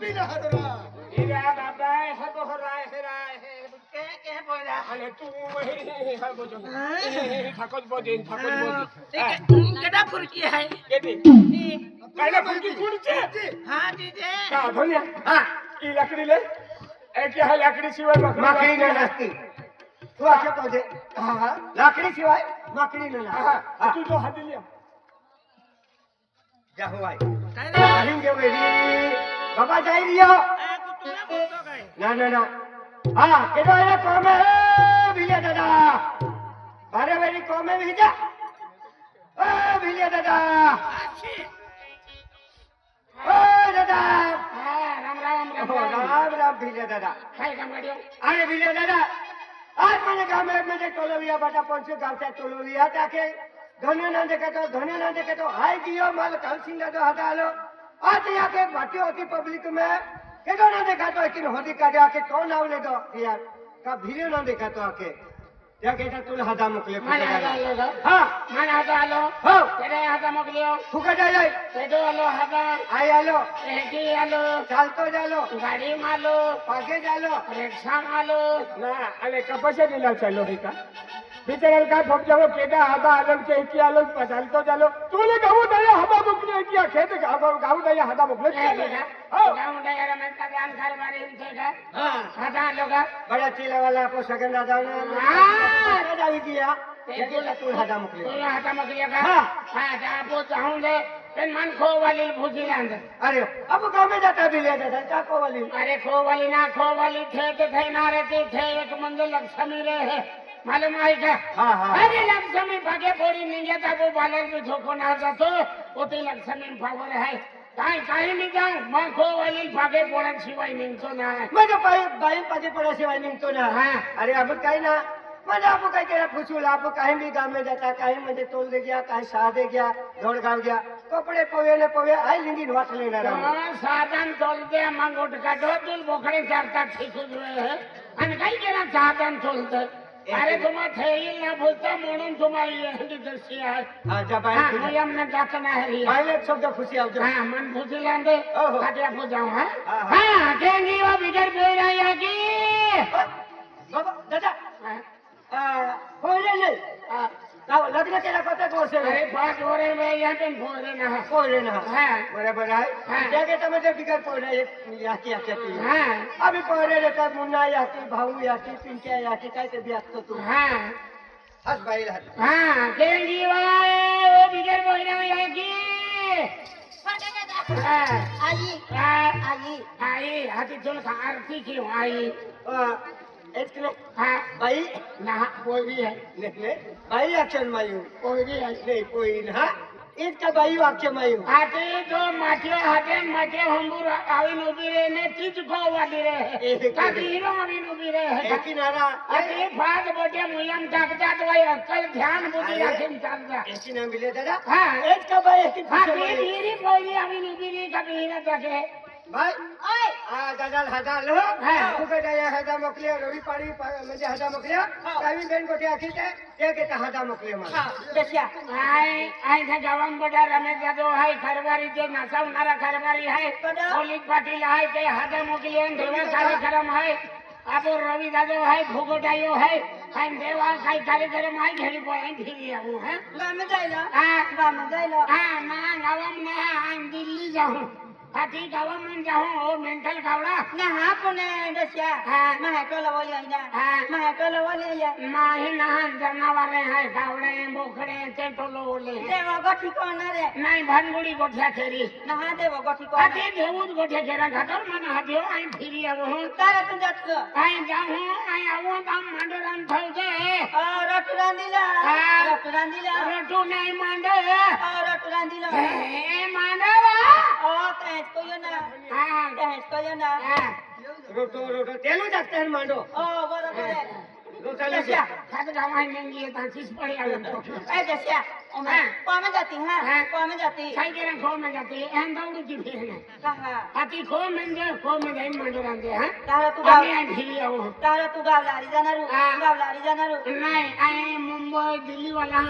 भी ना हररा इरा बाबा है तो हराय है के बोला अरे तू वही है बोझो ठाकुर बोझे केडा फुरकी है केदी कायला फुरकी कुडचे हां दीजे का धन्या हां की लकड़ी ले एक है लकड़ी शिवाय माकड़ी न नसती तू असे पाहिजे हां लाकडी शिवाय माकडी न हां तू तो हात दिली जाहो आई काय रे अहिं जे वेडी बाबा जाई रियो तुम्ही बोलतो काय ना ना ना हाँ केडो ये कोमे भिले दादा बारे वेरी कोमे भिजा ओ भिले दादा ओ दादा राम राम राम राम भिले दादा काय काम गाडियो अरे भिले दादा आज मैंने गाँव में मुझे टोलोविया बाटा पंचो गाँव से टोलोविया ताके धन्य ना देखे तो हाय दियो माल कल सिंगा दो हटा लो आज यहाँ के बाटी होती पब्लिक में केडो ना देखा तो लेकिन होती का आके कौन आवले दो यार का वीडियो ना देखा तो आके या केटा तुल हदा मुकले मन हदा हां मन हदा आलो हो तेरे हदा मोकलियो फुका जाय तेडो आलो हदा आई आलो एकी आलो चालतो जालो गाडी मालो पागे जालो रिक्षा मालो ना अरे कपसे दिला चलो हे का बिचाराला काय फक्त केडा हदा आलो के एकी आलो चालतो जालो तुले गाऊ दया हदा मोकली एकी खेत गाऊ दया हदा मोकले हो गाऊ दया रमेश का ध्यान घर मारे इनसे का हां हदा लोगा बड़ा चिला वाला को सगन दादा ने हां जाई दिया ये तुल हदा मुकले तुला हदा मोकली का हां हां जा पो जाऊं दे पेन मन खो वाली भूजी लांद अरे अब गाँव में जाता भी ले दादा क्या को वाली अरे खो वाली ना खो वाली थे तो थे ना रहते थे एक मंदिर लक्ष्मी रहे मालूम है क्या हाँ हाँ अरे लक्ष्मी भागे पोरी नहीं जाता वो बालक भी धोखो ना जातो उते लक्ष्मी पावर है काही नहीं जाऊं मैं खो वाली भागे पोरन शिवाय निघतो ना मैं तो बाई पाजे पड़ा से वाली तो ना हाँ। अरे अब कहीं ना मैंने आपको कहीं कह पूछूला आपको कहीं भी गाँव में जाता कहीं मुझे तोल दे गया कहीं साह दे गया दौड़ गाँव गया कपड़े पवे ने पवे आई लिंगी वाट लेना रहा साधन तोलते मग उठ का दो तुल बोखड़े चारता ठीक हुए है आणि काही केला साधन तोलते अरे तुम्हा ठेईल ना बोलता म्हणून तुम्हाला एवढी दर्शी आहे हाँ जब हाँ आई मुझे हमने जाता ना है पहले शब्द खुशी आओ हाँ मन खुशी लांदे ओहो। काटिया पो जाऊं हाँ हाँ, हाँ केंगी वो बिगर बोल रहा है कि बाबा दादा हाँ, होले नहीं हाँ, लग्न केला कत वर्ष अरे 5 वर्ष में यहाँ पे बोल रहे ना होले ना हाँ बराबर हाँ। आहे त्या के तमे बिगर पडले याकी याकी हाँ अभी पडले रे का मुन्ना याकी भाऊ याकी पिंक्या याकी काय ते भी असतो तू हाँ हस बाई हात हाँ केंगी वो बिगर बोल रहा है कि हाँ आई हाँ आई आई हाथी चल आरती क्यों आई एक ने हाँ बाई ना कोई भी है ने बाई अक्षर मायू कोई भी है नहीं कोई ना इसका बाई वाक्य मायू हाथे तो माथे हाथे माथे हंबूर आविन उभी रे ने तीच को वाली रे काकी हीरो आविन उभी रे एक नारा अति फाद बटे मुयम ताकतात वय अक्कल ध्यान बुद्धि राखीन चालता एक ना मिले दादा हाँ एक का बाई एक हाँ पूछे हीरी कोई आविन उभी रे कभी हीरा ताके भाई ओय दादा हदा लो हाँ। तू काय हदा मोकले रवी पाडी म्हणजे हदा मोकले काही बेन कोठे आखीते ते के हदा मोकले मला दसिया आई था गावम बड़ा रमेश जादव है खरवारी जे नासावणारा खरवारी है पोलीस पाटील है ते हादा मोकले देवा कार्यक्रम है अब रवि जादव है भूगोटायो है खान देवा काय कार्यक्रम है घरी पॉइंट फिरी आऊ है गाव में जायला हाँ गाव में जायला हाँ मैं गावम ना हम दिल्ली जाऊं हाथी गावम में जाऊं ओ मेंटल गावड़ा ना हा पुणे दसिया हाँ। मैं तो लवली आईना हाँ। मैं तो लवली आईना माही नहान जनावरे है गावड़े बोखड़े ते टोलो ओले देव गठी कोण रे नहीं भनगुड़ी गोठ्या खेरी नहा देव गठी कोण हाथी देवूत गोठ्या खेरा घाटर मन हाथियो आई फिरी आऊ हूँ तारा तू जात आई जाऊं आई आऊ दाम मांडरान थाउजे रटू रांदिला हाँ। रटू रांदिला रटू नहीं मांडे रटू रांदिला हे मांडवा तैस को यो ना हाँ तैस को यो ना हाँ रोटो तेलो जागते हैं मांडो बरोबर आहे रोटा दसिया खात गावाई नेंगी तांचीच पड़ी आऊ ए दसिया कौन में जाती है हाँ। कौन में जाती साई केरा खो में जाती है एन दौड़ी की फिर नहीं कहा हाथी खो में जाए मांडरान दे हाँ तारा तू आम्ही आई फिरी आऊ तारा तू गावलारी जाणार हाँ। गावलारी जाणार नहीं आई मुंबई दिल्ली वाला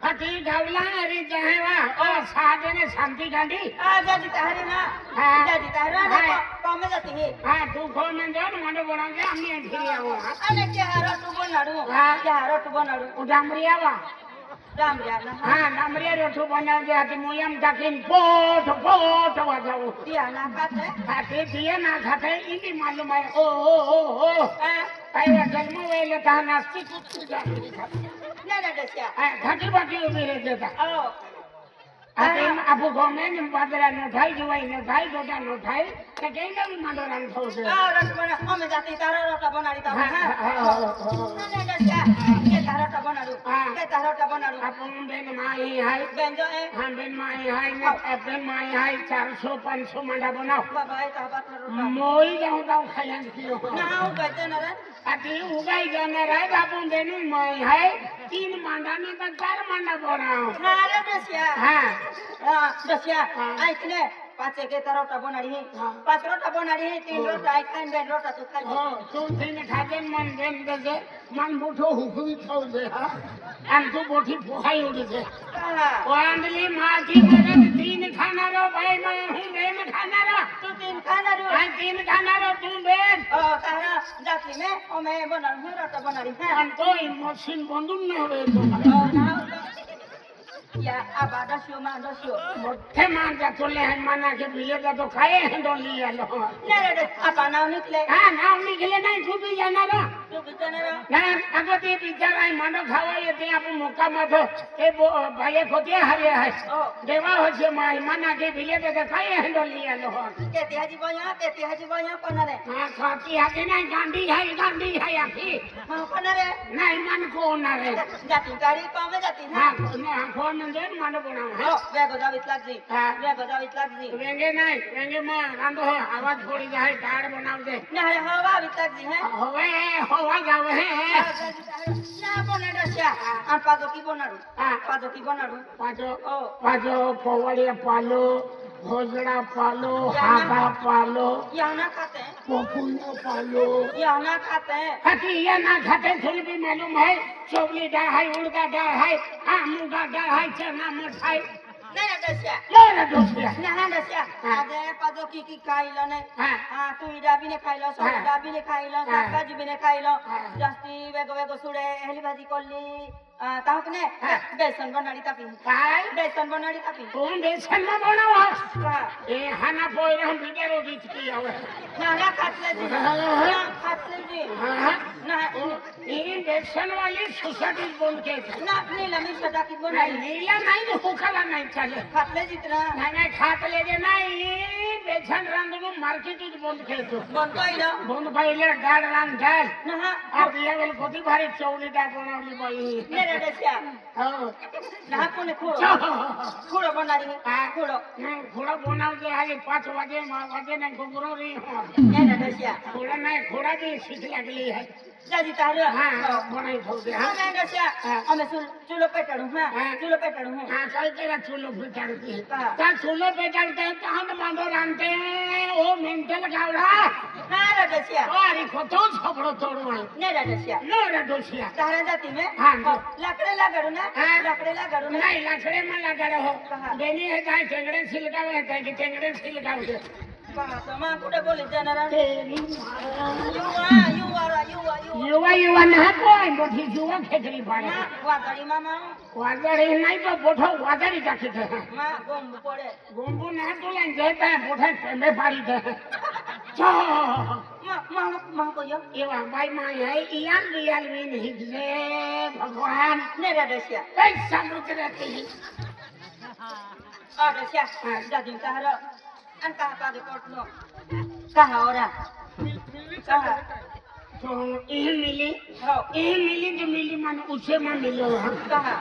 हटी गावला अरे जहेवा ओ साधने शांति गांधी जाती तारे ना हाँ। जाती तारे ना हाँ। कौन जाती है हां तू को में जो मानो बनावे हमने फिर आओ अरे क्या हारो तू बनाड़ू हाँ। क्या हारो तू बनाड़ू उडामरिया वा राम जाना हां डामरिया रोटू बनाव दे हती मोयम तकिन पोट पोट वाजाओ दिया ना खाते खाते दिए ना खाते इनी मालूम है ओ काय जन्म वेले ता नास्ती कुछ जाती ना ना दसिया घाटी बाकी उभी रह देता ओ अबे आपको गवर्नमेंट बादरा न उठाई जुवाई न उठाई डोटा न उठाई तो कहीं ना भी मानो रंग थो से रस बना हमें जाती तारा रोटा बनाड़ी ता हां ना ना दसिया के तारा रोटा बनाड़ू के तारा रोटा बनाड़ू अपन बेन माई है बेंजो है हां बेन माई है ने बेन माई है 400 500 मंडा बनाओ बाबा ये ताबा रोटा मोई जाऊं ता खायन किलो ना हो गए ना रे अति उगाई जाने रहे अपन बेन माई है 3 मंडा ने तो 4 मंडा बनाओ ना रे दसिया हां दसिया आइतने पाचे के रोटा बनाड़ी है 5 रोटा बनाड़ी है 3 रोटा आई खाइन बेन रोटा तू खा हो तू तीन खाते मन बेन दे मन बुठो हुकुई खाओ दे हां हम तू बोठी पोहाई उड़ दे ओ अंदली माटी मेरे 3 खाना रो भाई मैं हूं बेन खाना रो तू 3 खाना रो हां 3 खाना रो तू बेन ओ तारा जाती में ओ मैं बना रोटा बनाड़ी है हम तो मशीन बंदून न होवे तो ओ ना या आबा दसियो मोठे मान जा चले हैं माना के बिले तो खाए हैं डोली लो ना रे आपा नाव निकले हां नाव निकले नहीं तू भी जाना रो तू भी जाना रो ना अगते बिचारा मानो खावा ये ते आप मौका मतो ए भाई खोते हरे है ओ देवा हो जे माई माना के बिले तो खाए हैं डोली लो केती हाजी बोया कोना रे हां खाती आके नहीं गांडी है आखी हां कोना रे नहीं मन को ना रे जाती गाड़ी कौन में जाती हां है ना फोन में जो मानो बनाओ ओ वेगो जावित लागजी हाँ। वेगो जावित लागजी वेंगे नहीं वेंगे मां रांधो है आवाज थोड़ी जाए दाड़ बनाओ दे ना रे हवा वित लागजी है होवा जावे है ना बोना दसिया आ पाजो की बनाड़ू हाँ। पाजो की बनाड़ू पाजो पवड़िया पालो भोजड़ा पालो हाथा पालो यहाँ ना खाते हैं पोपुया पालो यहाँ ना खाते हैं हटी ये ना खाते फिर भी मालूम है चोबली डाल है उड़दा डाल है मुगा डाल है चना मिठाई नहीं दसिया मेरा दोस्तिया ना दसिया हाँ। आजे पाजो की खाइलो नहीं हाँ। हाँ तू इडा भी ने खाइलो सोडा भी ने खाइलो हाँ। भाजी भी ने खाइलो हाँ। जस्ती वेगो सुड़े हेली भाजी कोली ताहक ने हाँ। बेसन बनाड़ी तापी काय बेसन बनाड़ी तापी कौन बेसन में बनावा हाँ। ए हाना पोइरा हम बिगेरो दिखती आवे ना खातले जी ना खातले जी हां ना ये बेसन वाली सोसाइटी बोल के ना नीला मिर्च सदा की नहीं बनाड़ी नीला नहीं तो हुखला नहीं चले खातले जितना नहीं खात ले जे नहीं बेसन रंग को मार्केट बंद के तो बन कोइलो बंद पहले डाल रंग डाल ना और दिया वाली कोती भारी चौली डाल बनावली बाई मेरे दसिया हां ना कोने खोड़ो बनाड़ी हाँ। खोड़ो नहीं घोड़ा बनाव दे आगे 5 बजे नहीं घुमरो रही हो मेरे दसिया घोड़ा नहीं घोड़ा भी सीख लगली है जाजी तारो हां बनाई थो दे हां मैं दसिया हमें चूल्हो पेटाड़ू हाँ। हां चूल्हो पेटाड़ू हां हां कई तेरा चूल्हो पे चढ़ती है हाँ। ता चूल्हे पे चढ़ते हैं कहां मांडो रांधते हैं ओ मेंटल गावड़ा ना रे दसिया अरे को तो छपड़ो तोड़ो है मेरे दसिया नो रे दोसिया तारा जाती में हाँ। लकड़े लगाड़ू ना हाँ। लकड़े लगाड़ू ना नहीं लकड़े में लगा रहो कहाँ? बेनी है जाए टेंगड़े छिलकावे है ताकि टेंगड़े छिलकावे दे बात मां कुड़े बोली जनरा तेरी मां युवा युवा ना कोई मोठी जुआ खेकरी पाड़े मां वादड़ी मामा वादड़ी नहीं तो बोठो वादड़ी जाके थे मां गोम पड़े गोंबू ना तो लें देता है बोठे टेंबे पाड़ी दे चो मां को यो ये भाई मां है इयान रियल भी नहीं दे भगवान नेरा दसिया कैसा मुझ रहती है आ दसिया जादी तारा अन कहा पागे कोटलो कहा ओरा कहा तो ये मिली हो ये मिली तो मिली माने उसे में मिलो कहा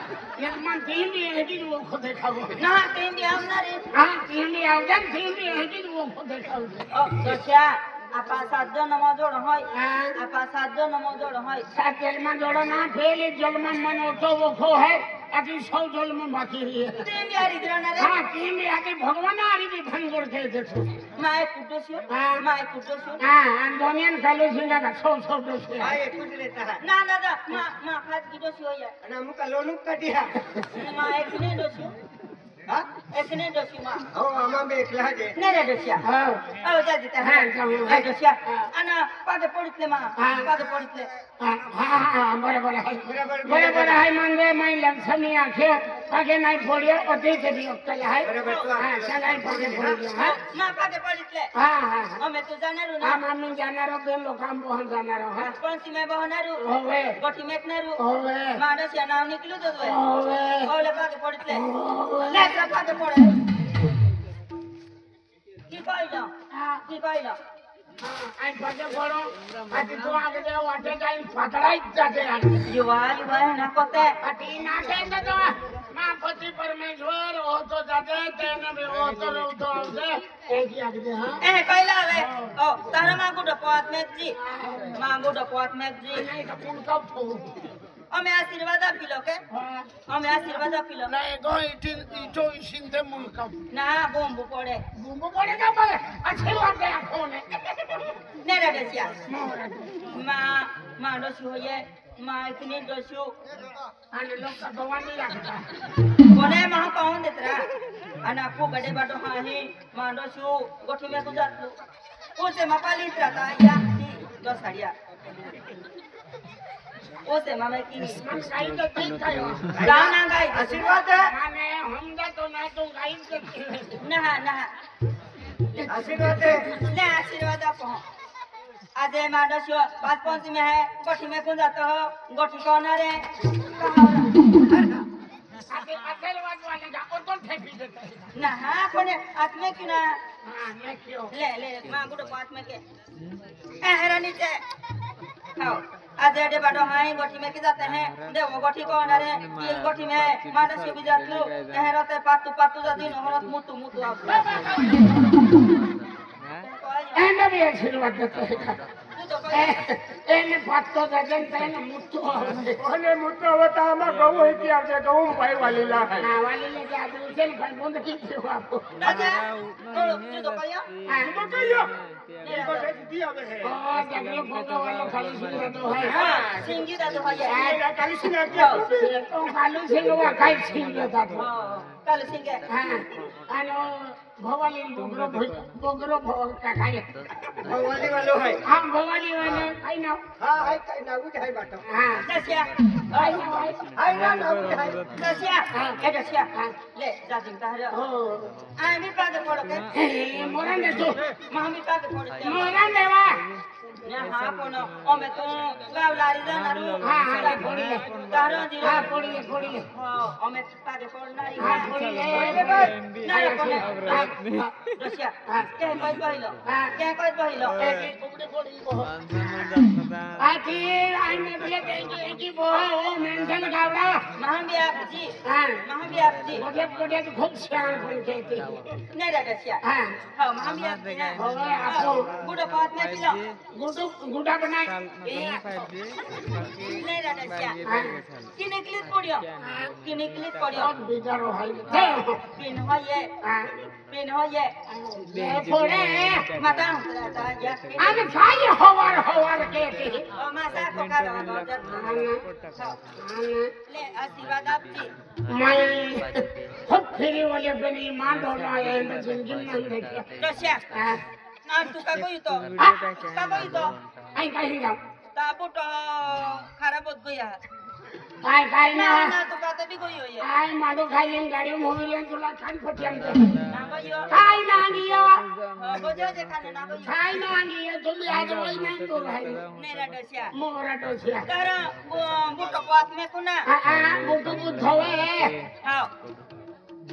एक मन तीन भी है कि वो खुद देखा वो ना तीन दिया ना रे हाँ तीन भी आओ जब तीन भी है कि वो खुद देखा ओ दसिया आपा साजो नमो जोड़ होय हाँ आपा साजो नमो जोड़ होय सात जलमा जोड़ो ना पहले जलमा मन तो वो खो है अति सौ जल में बाकी है तीन यारी द्रोना रे हाँ तीन भी आके भगवान आरी भी भंग ओळखे देतो माय कुडोसियो हा. माय कुडोसियो हा आणि दोन्ही खाली शिंगा का सौ डोसे આ એકું જ લેતા હા ना दादा मा खात कुडोसियो या અને અમુક લોનું કાઢ્યા मा एकने डोसियो હા एकने डोसियो मा હો આમાં બે એકલા છે नेरे डोसिया हा ओ जा देता हा, है जाऊ. ए डोसिया हा. अन पादे पडितले मा हा. पादे पडितले हा बरोबर आहे बरोबर बरोबर आहे म्हणजे मै लक्षणी आखे आगे नाही फोडले अति तरी अक्कल आहे बरोबर तो हा सगळी पागे फोडले हा मा पादे पडितले हा हा અમે તો જાનારું हा ના आम्ही जाणार બે लोकां बोहन जाणार हा કોણસી મે બહનારું होवे ગોઠી મેકનારું होवे માણસ નાવ નીકળ્યું તો તોય होवे ઓલે પાદે પડિતલે होवे લે તો પાદે પડે કી કઈલો हा કી कइलो आई पागे फोडो आधी तू आगे जे वाटे जाईन पातळाईच जाते युवा युवा ना कोते अति नाटे तो मां पति परमेश्वर हो तो जाते तेने भी हो तो रहतो आवसे एक ही आगे हा ए कइला હવે ઓ તારા માંગુ ડપોત મેજી માંગુ ડપોત મેજી नाही तर पुढचा फोड અમે આશીર્વાદ આપી લો કે हा અમે આશીર્વાદ આપી લો नाही गो इटो इशिंदे मुलका ના બોમ્બ પડે बुंबू पडे का बघ आशीर्वाद द्या कोण ને રડસ્યા માં ડોસી હોઈએ માં એકની ડોસ્યું आणि लोक गवानी लागता કોને માં કહું દેતરા અને આપકો ગડે બાટો હાહી માં ડોસ્યું ગોઠી મે ગુજારતું ઓસે માં પાલી ત્રાતા યા દો સાડિયા ओसे मामे की मन काही तर ठीक काय गाना गाय આશીર્વાદ છે आणि हमदा तो ना तो गाईन करते नहा नहा આશીર્વાદ છે ले आशीर्वाद आपो आज मानसो 5 में है गोठी में कौन जाता हो गोठी कौन रे आगे आशीर्वाद वाले का तो ठेकी देते नहा कोने आत्मे की ना हां ये क्यों ले ले मां गुडो बात में के ए हेरानी से आओ आज एडे बाडो हाई गोठी में की जाते हैं देवो गोठी कौन रे ये गोठी में मानस के बिजात लो एहरते पातू पातू जा दिन हरत मुटू मुटू आ एने भी आशीर्वाद देते तू तो कोई એને પાતો જજન તેને મુઠ્ઠો આવે અને મુદ્દો હોતા આમાં ગૌ હતી આવશે ગૌ ભાઈ વાલી લા ના વાલી ને કે આ ઉછેલ પણ બંધ કી થયો આપો दादा तू तो कोई હા તો કહીયો એ બટે દીધી આવે હે ઓ જગલો ફોટો વાલો ખાલી સિંહ તો હે हां सिंगी दा तो है એના કાલી સિંહ કે તો ખાલી સિંહ વા કાઈ સિંહ દેતા તો काल सिंगे હા આનો ભવાલી બોગરો કા ખાય ભગવાનની વાલો હોય હા ભવાલી વાને ખાઈ ના હા હાય કઈ નાવું થાય બાટો હા दसिया ખાઈ ના ભાઈ હાય ના નાવું થાય दसिया ए दसिया ले जाजिम ताहर ઓ आ मी पाद पड़ो के એ મોરા ને તો मामी पाद पड़ो के મોરા દેવા ना हां कोनो ओमे तो गाव लारी जानारू હા હા થોડી લે तारो जीरो હા થોડી લે ओमे पाद पड़नारी હા થોડી લે ना कोने दसिया के कोई बहिलो के कोई बहिलो आखी आईने बोले की बो मेंढन गावडा महाबी आपजी हां महाबी आपजी गोटे खूप छान पण कहते नहीं रे दसिया हां हां महाबी आपजी है होय आपको गुडो पात में किलो गुडा बनाई नहीं रे दसिया की निकलित पड़ियो की निकलित पड़ियो अब बिचारो हाय पिन होये हां पिन होये फोड़े माता होता या आने खाई हवार कहते ओ माता को का ले आशीर्वाद आपजी मैं खूब फिरी वाले बनी मां डोला है जिंदगी में देखा दसिया हां आ तू का कोई तो आई कहीं जाओ ताबू तो खराब हो गया काय ना ना ना तू का भी कोई हो ये काय माडो खाली गाडी मोविले तुला छान पटलं ना गयो काय ना गियो बोझो जे खाने ना गयो काय ना गियो तुम्ही आज वही नाही तो राहिली नहीं रे दसिया मोरा टोसिया तारा बुटो पात में कुना आ बुटू बुधवे हां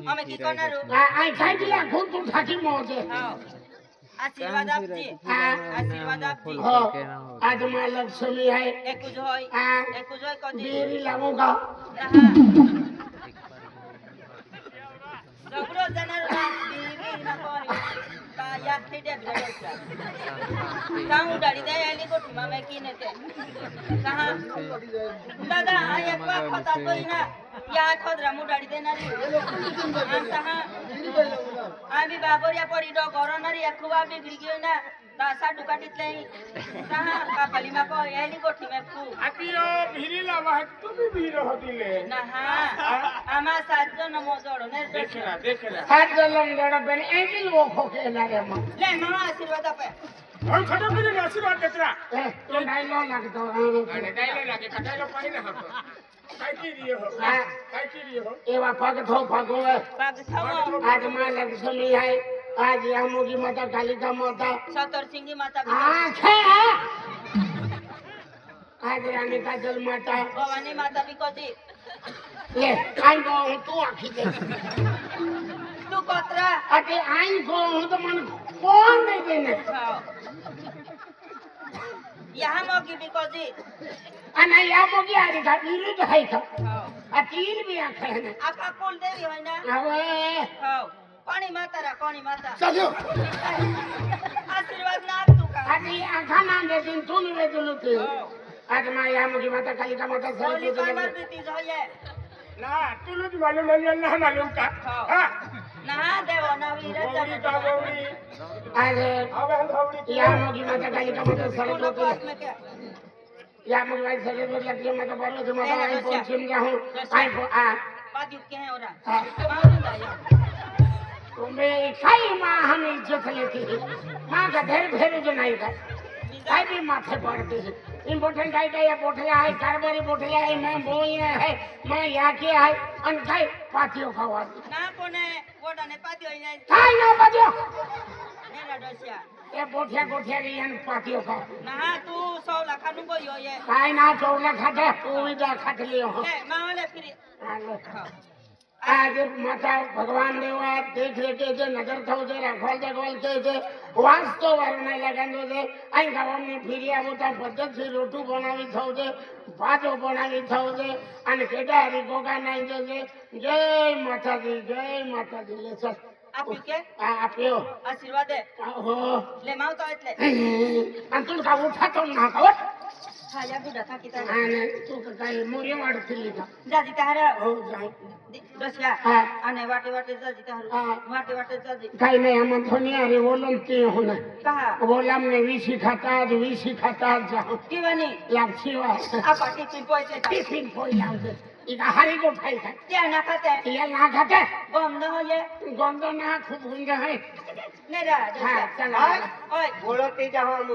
हमें की करनारू आई खाई दिया खूप तू ठाकी मोजे हां आशीर्वाद आपजी आशीर्वाद आपजी हो आज माय लक्ष्मी है एक कुछ होय हां एक कुछ होय कदी बीरी लागूगा सगळं जाणार ना बीबी ना कोणी ता या थिडे ब्रेडचा काऊ डाडी दे आली गोठी मामे की नेते कहा दादा एक बात पता तो ना या खोदरा मु डाडी देणारी कहा आम्ही बागोरिया पडी डो गरोनरी एखुवा बिगड़ी गयो ना दासा दुकाटीतले कहा कापली मा को एली गोठी में तू आतियो भिरीला वाह तुम्ही भीर होतीले ना हां आमा सातजन मोजोडो ने देखना हात जलम जड़ बेन एकी लोखो के लागे म ले मामा आशीर्वाद पे और खटो बिन आशीर्वाद देतरा तो डायलो लागतो अरे डायलो लागे कटायलो पाई ना हम काय की रियो हो काय की रियो हो एवा भगतो भगवे बाग थाओ आज मां लक्ष्मी है आज यामोगी माता कालिका माता सतर सिंगी माता हाँ छे आज रानी काजल माता भवानी माता भी कोजी ले आई गो तू आखी दे तू कोतरा अटे आई गो तो मन कौन दे देने खाओ यहाँ मोगी भी कोजी अना यामोगी आरी का विरुद्ध है का खाओ अतील भी आखे है आपा कुल देवी होय ना अवे खाओ कोणी माता चलो आशीर्वाद ना आप तू का अटी आखा नाम दे दिन तू वे तू लुते आज मां यामोगी माता कालिका माता बोली सरस्वती पाना बीती होये ना तुलु मालूम नहीं ना मालूम का हां ना देवो ना वीर गौरी का गौरी आज अब हम गौरी यामोगी माता कालिका माता तू लोग पास सरस्वती में क्या यामोगी माता सरस्वती लक्ष्मी माता पार्वती माता आई पहुंचम जाऊं आई आ बाजू के हैं ओरा हाँ। मालूम लाया तुम्हें कई माँ हम इज्जत लेती है माँ का ढेर जो नहीं का कई भी माथे पड़ती है इम्पोर्टेंट आई का या बोठला है कारबारी बोठला है मैं बोई है मैं यहाँ के है अन कई पातियों का वाद ना कोने वोडा ने पाती होई नहीं कई ना पातियों नेला डोसिया ये बोठिया गोठिया की अन पातियों का ना तू 100 लाख नु को यो ये कई ना 14 खाते तू भी जा खाते लियो हो ले मावले फिर आज माता भगवान देवा देख रेखे जे नजर थो जे रखवाल जगवाल के जे वास्तो वरने लगांदो जे आई गावम ने फिरिया होता पद्धत से रोटू बनावी थो जे भाजो बनावी थो जे अन केडा हरी गोगा नाई जे जय माता दी ले सर आप के आप्यो आशीर्वाद दे हो ले माव तो એટલે अंतुल का उठा तो ना का खाया बुडा था किता आने तू काय मोरे वाडती का जाजी तारा हो जाय डोसिया हाँ। अने वाटे वाटे जाजी तारा हाँ। वाटे जाजी काही नाही हम थोनी अरे बोलम ते होना कहा बोलम ने विशी खाता जाऊ की बनी लागशी वा आपा टिफिन पोइले टिफिन पोई लावते इका हरी को खाई खा त्या ना खाते ये ना खाते गंध हो ये गंध ना खूब गुंज है नेरा हाँ चला ओय बोलती जाओ हम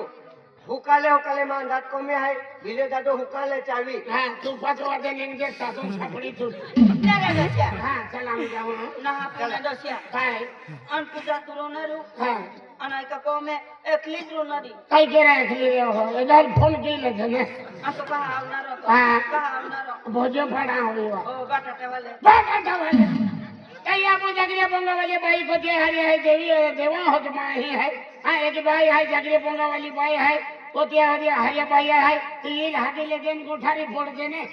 हुकाले मांदात को में है भिले दादो हुकाले चावी हाँ तू पाच वाजे निघे सासू छपडी तू नेरा डोसिया हाँ चला मी जाऊ ना आपा डोसिया काय अन पूजा तुरोनरू हाँ अनाय का को में एकली तुरोनरी काय केरा एकली हो इधर फोन केले थे ने असो कहा आवनारो हाँ। कहा आवनारो भोजो फड़ा हुई हो ओ बटाटे वाले बाटा वाले कहिया मो जगरे पोंगा वाली बाई को जे हरी है देवी देवा हो तो मां ही है हाँ एक बाई है जगरे पोंगा वाली बाई है कोतिया हरी हरिया बाई है तीन हाथी ले देन गुठारी फोड़ देने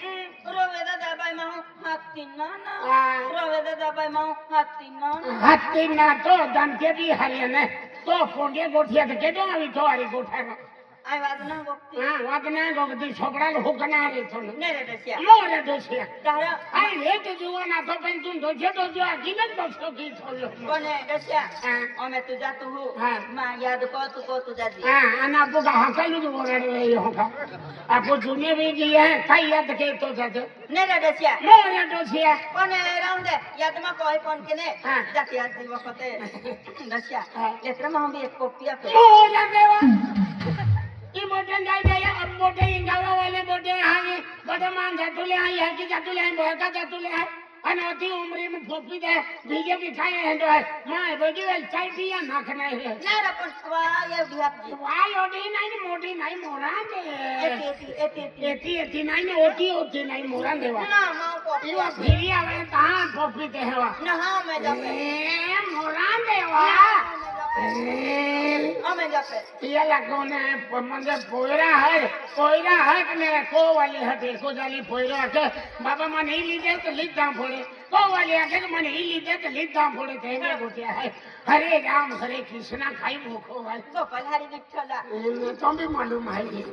रोवेदा दाबाई माहू हाथी ना हाँ। रोवेदा दाबाई माहू हाथी ना हाथी ना तो दम के भी हरिया ने तो फोड़े गोठिया तो के दो अभी तो हरी गुठारा आई वाद ना गोक्ती हाँ वादना गोगती छोकरा हुकना रे तो नेरे डोसिया मोरे दोसिया तारा आई ले तो जुवाना तो पेन तुम दोजे तो जो अकिने दोस्तो की छोलो कोने डोसिया हाँ। ओमे तू जातु हु हाँ। मां याद को तू जाजी हाँ अना बुगा हकलू जो बोले रे ये होगा आपको जुने भी दिए हैं कई याद के तो जाते नेरे डोसिया मोरे दोसिया कोने राउंडे याद मा कोई कोन केने हाँ। जाती आज दी वखते डोसिया हाँ। लेत्र मा हम भी एक कॉपी पे मोरे देवा ई मोटे जाई जाया अब मोटे इंगावा वाले मोटे हागे बड़े मान जातुले आई है कि जातुले आई बहका जातुले आई अनोती उम्र में फोपी दे बीजे भी खाए हैं तो है मां बेटी वेल चाय पिया नाखना है नेरे पछवा ये बिहाप जी वाई ओडी नहीं मोटी नहीं मोरा दे एती नहीं ओती नहीं मोरा देवा ना मां कॉपी इवा फिरी आवे कहां फोपी दे हवा ना हां मैं जापे ए मोरा देवा मैं जापे ये लगोने मंदे पोयरा है कि मेरा को वाली हटे को जाली पोयरा के बाबा मन ही लीजे तो लीदा फोड़े को वाली आके मन ही लीजे तो लीदा फोड़े थे में गोटिया है हरे राम हरे कृष्णा खाई भूखो भाई गोपाल हरि विठ्ठला तो भी मालूम है ये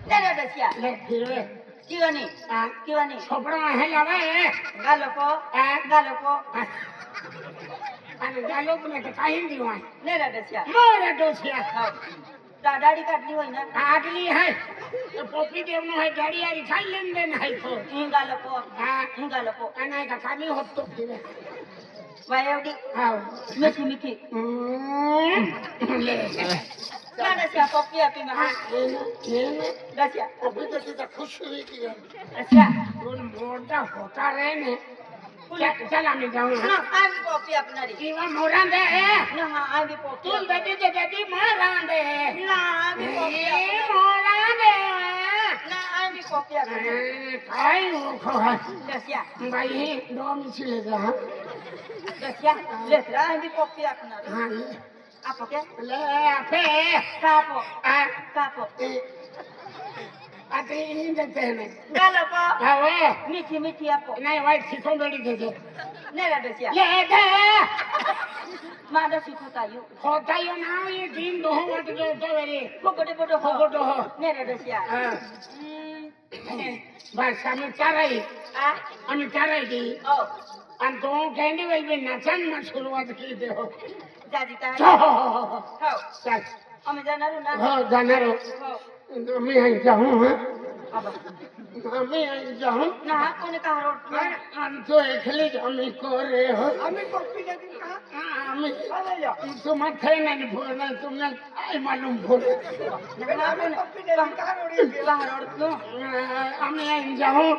नेरे डोसिया ले फिर वे किवानी छोपड़ा है लावे गालो को आणि झालो पण आता काही देऊ आहे नाही रडस्या मोरा डोसिया हो दाढी काढली होय ना आगली है पोपी देवनो है गाड़ी आरी खाई लेन देन है तो हिंगा लपो हाँ हिंगा लपो अनाय का खाली होत तो फिर वाय एवढी हाँ मिठी मिठी ले रडस्या पप्पी आपी महा रस्या पोपी तो सीधा खुश हुई की रस्या तुम मोटा होता रहे ने चल आम्ही जाऊ ना आम्ही पप्पी आपणारी किंवा मोरा दे ना हा आम्ही पप्पी तू बेटी मोरा दे ना आम्ही पप्पी मोरा दे ना आम्ही पप्पी आपणारी काय हो रस्या बाई दो मिছিলে जा रस्या लेकरा आम्ही पप्पी आपणारी हाँ आपो के ले आपे कापो आ कापो आते इन देते हैं गालपो हाँ वे मिठी मिठी आपो नहीं वाइट सिकों बेटी दे दे नहीं रडस्या ले दे मादा सिखोता यू होता यो ना ये दिन दो मत जो तो मेरी पकड़े पकड़े हो फोटो हो नहीं रडस्या हाँ बस हमें क्या रही आ हमें क्या रही थी ओ आणि तो कॅन्डी वेल बी नाचन मग सुरुवात केली हो जाजी ता हो हो चल आम्ही जाणार ना हो जाणार हो हो मी અહીં જાઉં હા अब અમે અહીં જાઉં ना कोणी का रोड આમ તો એકલી જ અમે કરે हो आम्ही पप्पी देते का અમે अरे या तुम्हाला थैने फोन तुम्हाला काय मालूम फोन आम्ही पप्पी देते का रोडी का रोड क्यों અમે અહીં જાઉં